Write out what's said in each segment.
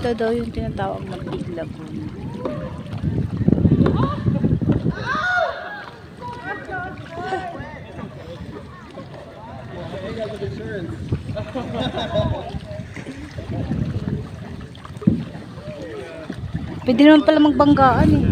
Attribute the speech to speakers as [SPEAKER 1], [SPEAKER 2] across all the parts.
[SPEAKER 1] Ito daw yung tinatawag na Big Lagoon. Pwede naman pala magbanggaan eh.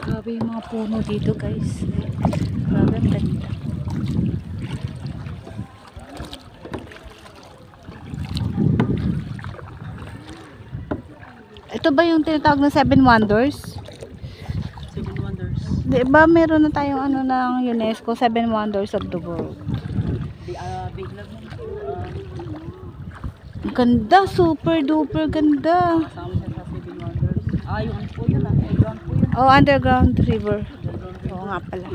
[SPEAKER 1] Grabe yung mga puno dito guys. Grabe ang ganda. Ito ba yung tinatawag na Seven Wonders?
[SPEAKER 2] Seven Wonders.
[SPEAKER 1] Di ba meron na tayong ano ng UNESCO, Seven Wonders of the World?
[SPEAKER 2] Big Lagoon.
[SPEAKER 1] Ang ganda, super duper ganda.
[SPEAKER 2] Kasama siya sa Seven Wonders. Yung ano po yun, underground po yun.
[SPEAKER 1] Oh, underground river. Oo nga pala.